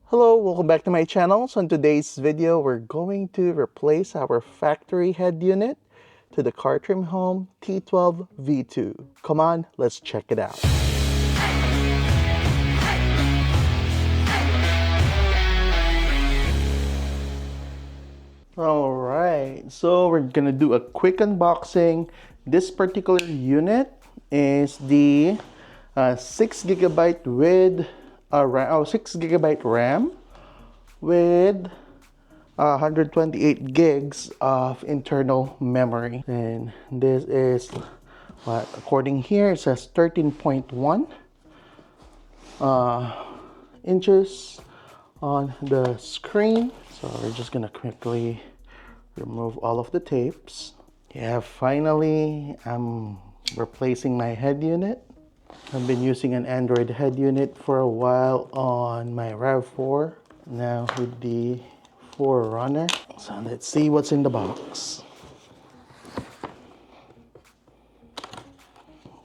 Hello, welcome back to my channel. So in today's video, we're going to replace our factory head unit to the CARTRIMHOME T12V2. Come on, let's check it out. Alright, so we're gonna do a quick unboxing. This particular unit is the 6GB with 6GB RAM with 128 gigs of internal memory. And this is what, according here, it says 13.1 inches on the screen. So we're just gonna quickly remove all of the tapes. Yeah, finally I'm replacing my head unit. I've been using an Android head unit for a while on my RAV4, now with the 4Runner. So let's see what's in the box.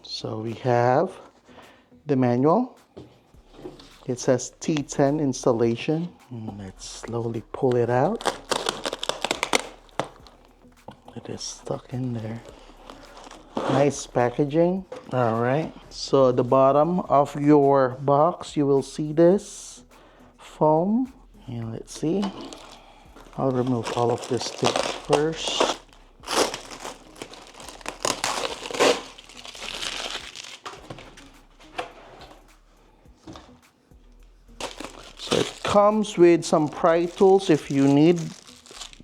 So we have the manual. It says T10 installation. Let's slowly pull it out. It is stuck in there. Nice packaging. All right, so at the bottom of your box you will see this foam, and let's see, I'll remove all of this tape first. So it comes with some pry tools if you need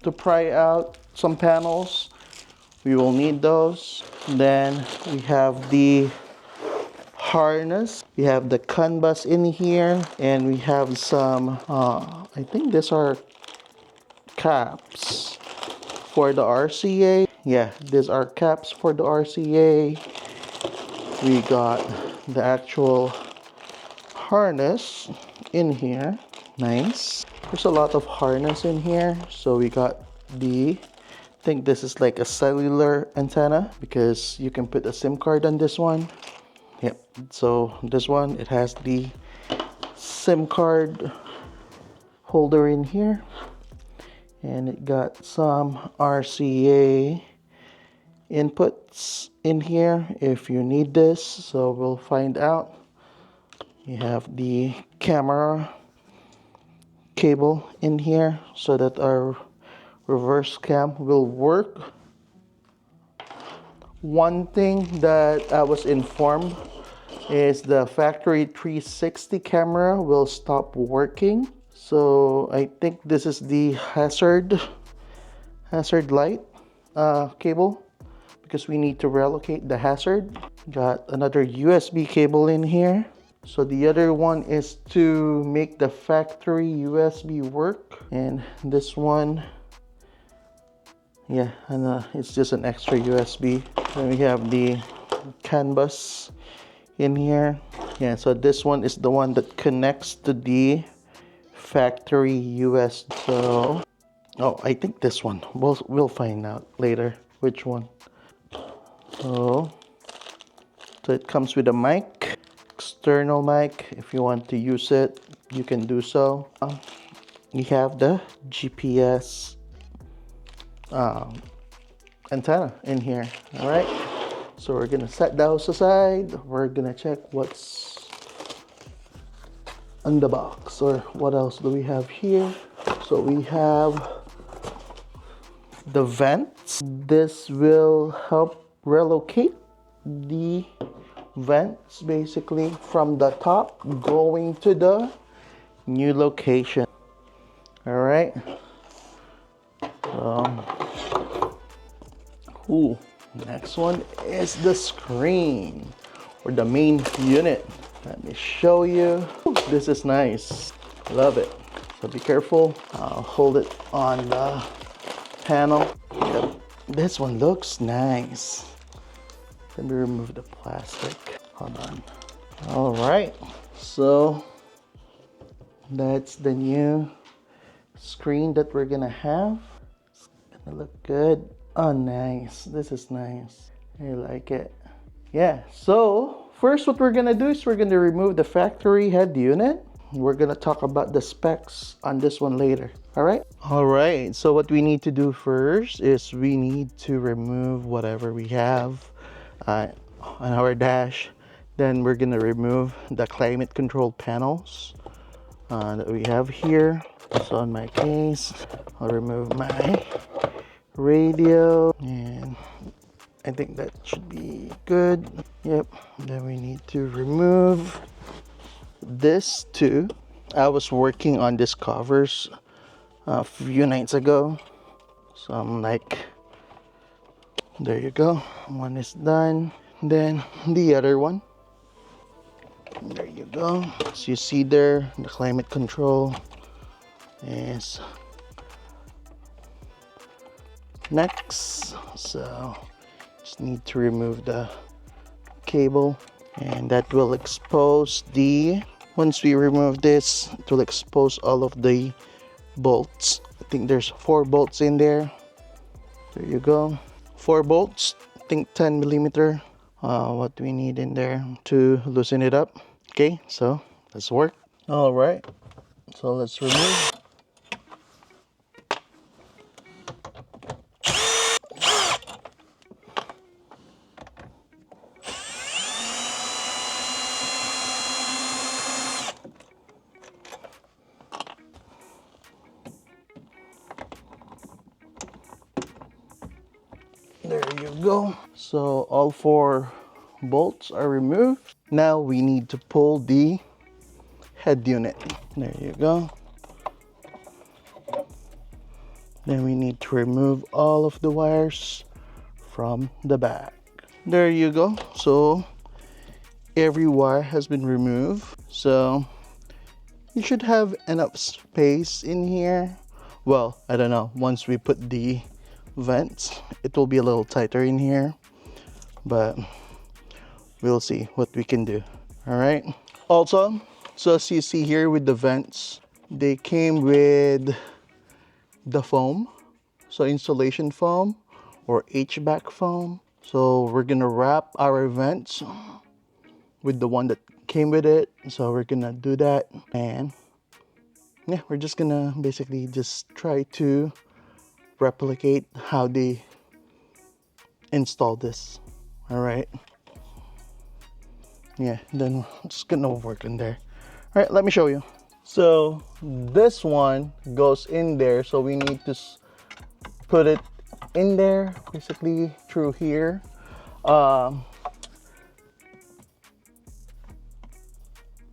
to pry out some panels. We will need those. Then we have the harness, we have the CAN bus in here, and we have some I think these are caps for the RCA. Yeah, these are caps for the RCA. We got the actual harness in here. Nice. There's a lot of harness in here. So we got the, I think this is like a cellular antenna because you can put a SIM card on this one. Yep, so this one, it has the SIM card holder in here, and it got some RCA inputs in here if you need this, so we'll find out. You have the camera cable in here so that our reverse cam will work. One thing that I was informed is the factory 360 camera will stop working. So I think this is the hazard light cable, because we need to relocate the hazard. Got another USB cable in here. So the other one is to make the factory USB work, and this one, yeah, and it's just an extra USB. Then we have the CAN bus in here. Yeah, so this one is the one that connects to the factory USB. So, oh, I think this one. We'll find out later which one. So it comes with a mic, external mic. If you want to use it, you can do so. You have the GPS antenna in here. All right, so we're gonna set those aside. We're gonna check what's on the box, or what else do we have here. So we have the vents. This will help relocate the vents basically from the top going to the new location. All right. Next one is the screen, or the main unit. Let me show you. This is nice. Love it. So be careful. I'll hold it on the panel. Yep. This one looks nice. Let me remove the plastic. Hold on. All right. So that's the new screen that we're gonna have. It's gonna look good. Oh, nice. This is nice. I like it. Yeah, so first what we're gonna do is we're gonna remove the factory head unit. we're gonna talk about the specs on this one later. All right, so what we need to do first is we need to remove whatever we have on our dash. Then we're gonna remove the climate control panels that we have here. So in my case, I'll remove my radio, and I think that should be good. Yep. Then we need to remove this too. I was working on this covers a few nights ago, so I'm like, there you go, one is done. Then the other one, there you go. So you see there, the climate control is next. So just need to remove the cable, and that will expose the, once we remove this, it will expose all of the bolts. I think there's 4 bolts in there. There you go, 4 bolts. I think 10 millimeter. What we need in there to loosen it up. Okay, so let's work. All right, so let's remove. There you go. So all 4 bolts are removed. Now we need to pull the head unit. There you go. Then we need to remove all of the wires from the back. There you go. So every wire has been removed. So you should have enough space in here. Well, I don't know. Once we put the vents, it will be a little tighter in here, but we'll see what we can do. All right. Also, so as you see here with the vents, they came with the foam, so insulation foam or HVAC foam. So we're gonna wrap our vents with the one that came with it. So we're gonna do that, and yeah, we're just gonna basically just try to replicate how they install this. All right, yeah, then I'm just gonna work in there. All right, let me show you. So this one goes in there, so we need to put it in there basically through here.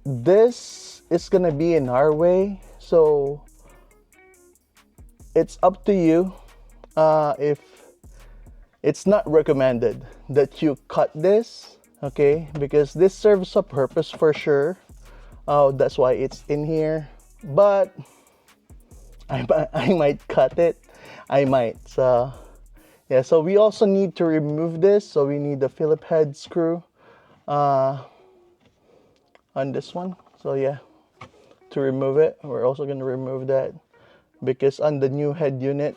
This is gonna be in our way, so it's up to you. If it's not recommended that you cut this, okay, because this serves a purpose for sure. That's why it's in here, but I might cut it. I might. So yeah, so we also need to remove this. So we need the Phillips head screw on this one. So yeah, to remove it, we're also going to remove that, because on the new head unit,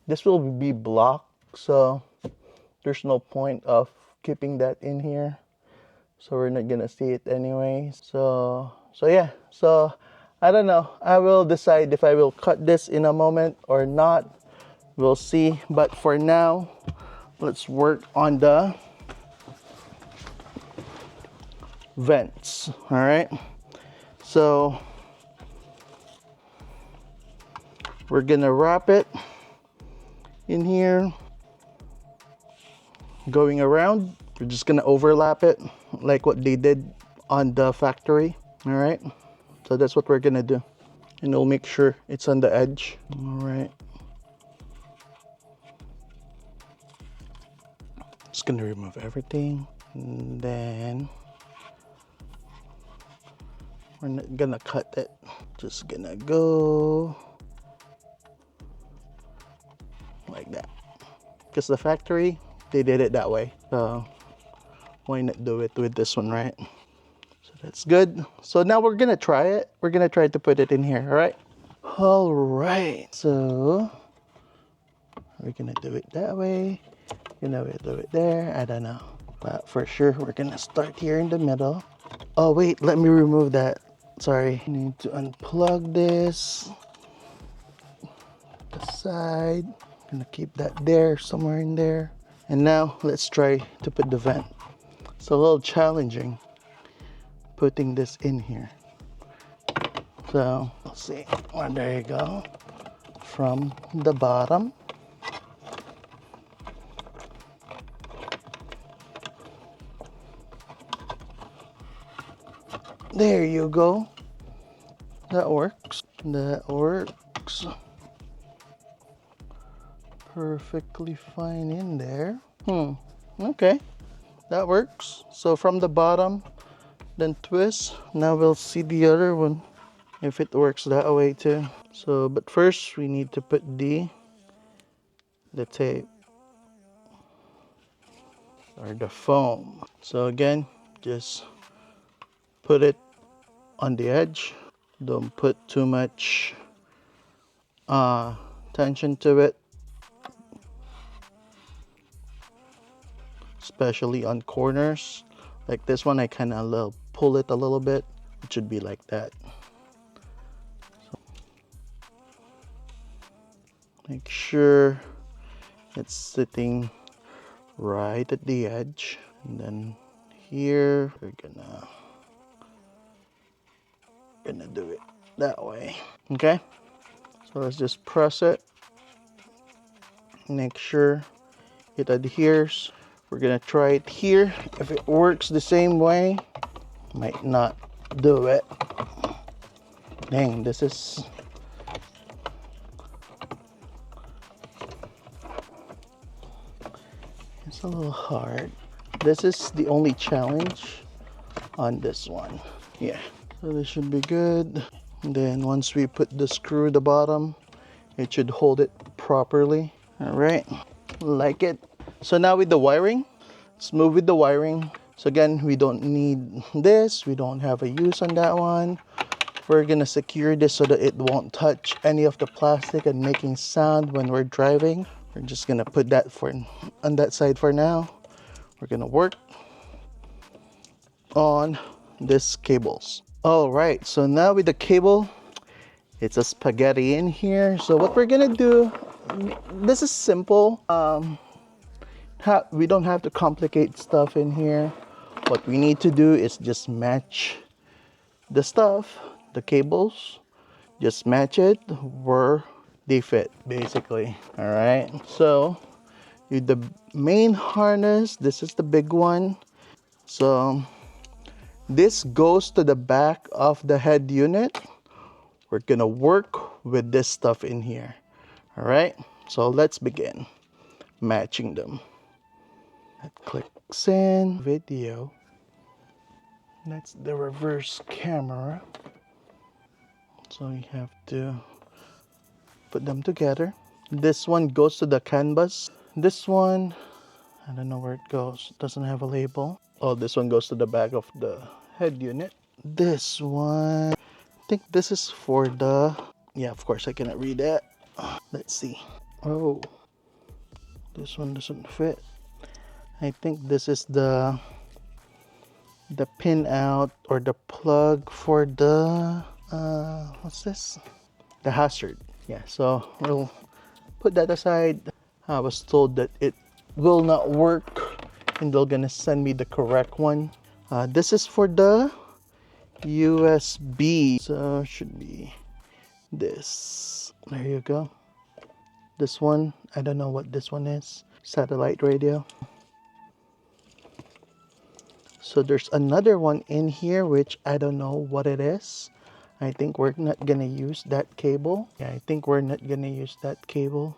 this will be blocked, so there's no point of keeping that in here. So we're not gonna see it anyway. So yeah, so I don't know, I will decide if I will cut this in a moment or not. We'll see, but for now, let's work on the vents. All right, so we're gonna wrap it in here, going around. We're just gonna overlap it like what they did on the factory. All right, so that's what we're gonna do, and we'll make sure it's on the edge. All right, just gonna remove everything, and then we're not gonna cut it, just gonna go like that, because the factory, they did it that way, so why not do it with this one, right? So that's good. So now we're gonna try it. We're gonna try to put it in here. All right, so we're gonna do it that way, do it there, I don't know, but for sure we're gonna start here in the middle. Oh wait, let me remove that. Sorry, need to unplug this aside. Gonna keep that there, somewhere in there. And now let's try to put the vent. It's a little challenging putting this in here. So let's see. Oh, there you go. From the bottom. There you go. That works. That works perfectly fine in there. Okay, that works. So from the bottom, then twist. Now we'll see the other one if it works that way too. So, but first we need to put the tape or the foam. So again, just put it on the edge. Don't put too much tension to it, especially on corners like this one. I kind of pull it a little bit. It should be like that. So make sure it's sitting right at the edge, and then here we're gonna do it that way. Okay, so let's just press it, make sure it adheres. We're gonna try it here. If it works the same way, might not do it. Dang, this is it's a little hard. This is the only challenge on this one. Yeah, so this should be good. And then once we put the screw at the bottom, it should hold it properly. All right, like it. So now with the wiring, let's move with the wiring. So again, we don't need this. We don't have a use on that one. We're gonna secure this so that it won't touch any of the plastic and making sound when we're driving. We're just gonna put that on that side for now. We're gonna work on these cables. All right, so now with the cable, it's a spaghetti in here. So what we're gonna do, this is simple. We don't have to complicate stuff in here. What we need to do is just match the stuff, the cables, just match it where they fit, basically. All right, so with the main harness, this is the big one. So this goes to the back of the head unit. We're gonna work with this stuff in here. All right, so let's begin matching them. That clicks in video. That's the reverse camera. So you have to put them together. This one goes to the canvas. This one, I don't know where it goes. It doesn't have a label. Oh, this one goes to the back of the head unit. This one, I think this is for the, yeah, of course I cannot read that. Let's see. Oh, this one doesn't fit. I think this is the pin out or the plug for the what's this? The hazard. Yeah, so we'll put that aside. I was told that it will not work and they're gonna send me the correct one. This is for the USB, so should be this. There you go. This one, I don't know what this one is. Satellite radio. So there's another one in here which I don't know what it is. I think we're not gonna use that cable. Yeah, I think we're not gonna use that cable.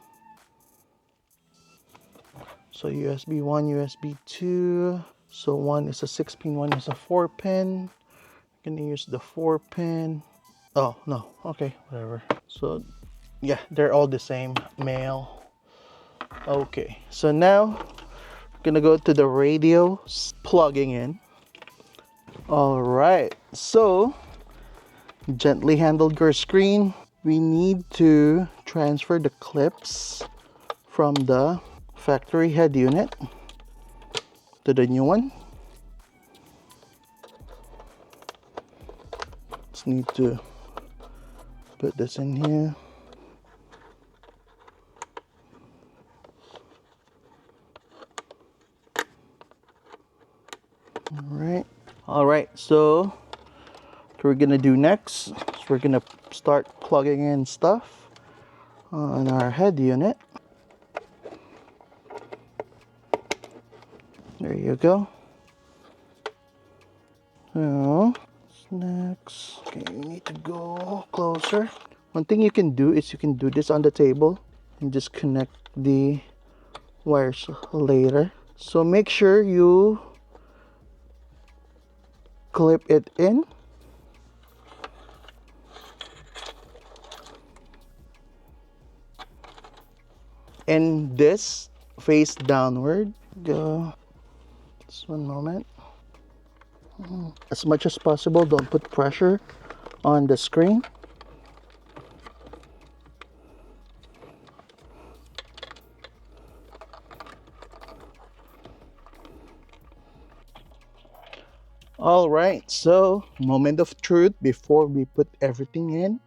So USB 1, USB 2. So one is a 6-pin, one is a 4-pin. Gonna use the 4-pin. Oh no, okay, whatever. So yeah, they're all the same, male. Okay, so now gonna go to the radio, plugging in. All right, so gently handle your screen. We need to transfer the clips from the factory head unit to the new one. It's need to put this in here. All right, so what we're gonna do next is we're gonna start plugging in stuff on our head unit. There you go. So next, okay, you need to go closer. One thing you can do is you can do this on the table and just connect the wires later. So make sure you clip it in. And this face downward. Go. Just one moment. As much as possible, don't put pressure on the screen. All right, so moment of truth before we put everything in.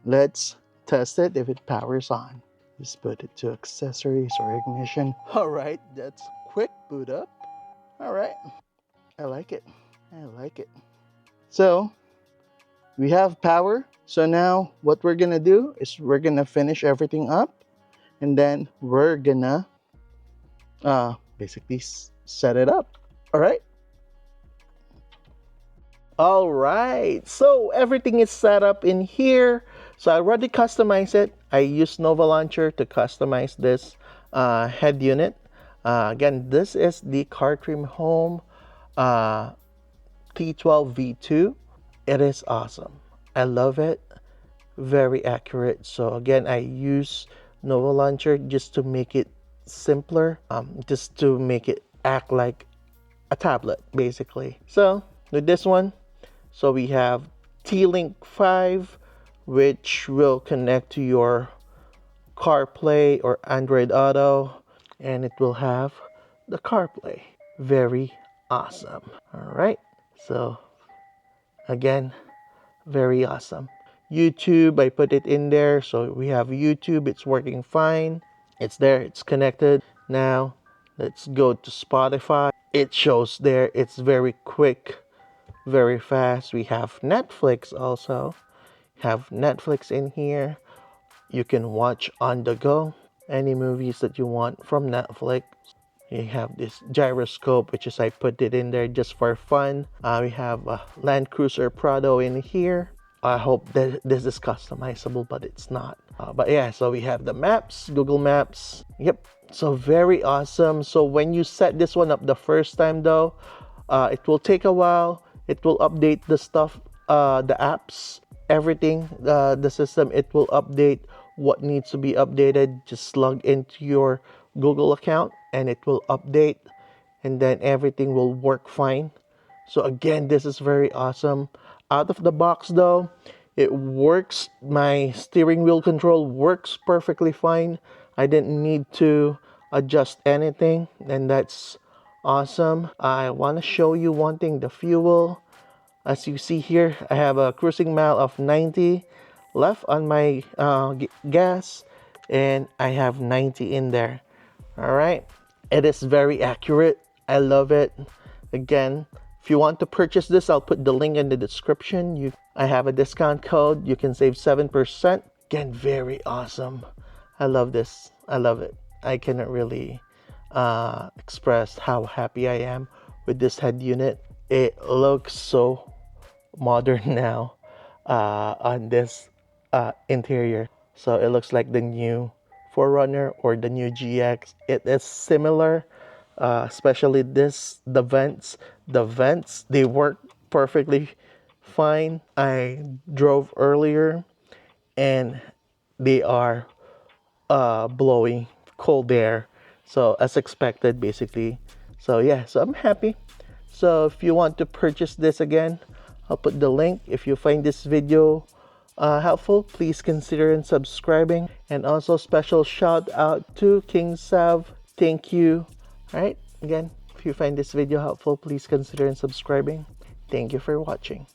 Let's test it if it powers on. Just put it to accessories or ignition. All right, that's quick boot up. All right, I like it. I like it. So we have power. So now what we're gonna do is we're gonna finish everything up, and then we're gonna basically set it up. All right. All right, so everything is set up in here. So I already customized it. I used Nova Launcher to customize this head unit. Again, this is the CARTRIMHOME T12V2. It is awesome. I love it. Very accurate. So again, I use Nova Launcher just to make it simpler, just to make it act like a tablet, basically. So with this one, so we have T-Link 5, which will connect to your CarPlay or Android Auto, and it will have the CarPlay. Very awesome. All right, so again, very awesome. YouTube, I put it in there, so we have YouTube. It's working fine. It's there, it's connected. Now let's go to Spotify. It shows there. It's very quick, very fast. We have Netflix also. Have Netflix in here. You can watch on the go any movies that you want from Netflix. You have this gyroscope, which is I put it in there just for fun. We have a Land Cruiser Prado in here. I hope that this is customizable, but it's not. But yeah, so we have the maps, Google Maps. Yep, so very awesome. So when you set this one up the first time though, it will take a while. It will update the stuff, the apps, everything, the system. It will update what needs to be updated. Just log into your Google account and it will update, and then everything will work fine. So again, this is very awesome. Out of the box though, it works. My steering wheel control works perfectly fine. I didn't need to adjust anything, and that's awesome. I want to show you one thing, the fuel. As you see here, I have a cruising mile of 90 left on my gas, and I have 90 in there. All right, it is very accurate. I love it. Again, if you want to purchase this, I'll put the link in the description. I have a discount code. You can save 7%. Again, very awesome. I love this. I love it. I cannot really express how happy I am with this head unit. It looks so modern now on this interior. So it looks like the new 4Runner or the new GX. It is similar, especially the vents. The vents, they work perfectly fine. I drove earlier and they are blowing cold air, so as expected basically. So yeah, so I'm happy. So if you want to purchase this, again, I'll put the link. If you find this video helpful, please consider subscribing, and also special shout out to King Sav. Thank you. All right, again, if you find this video helpful, please consider subscribing. Thank you for watching.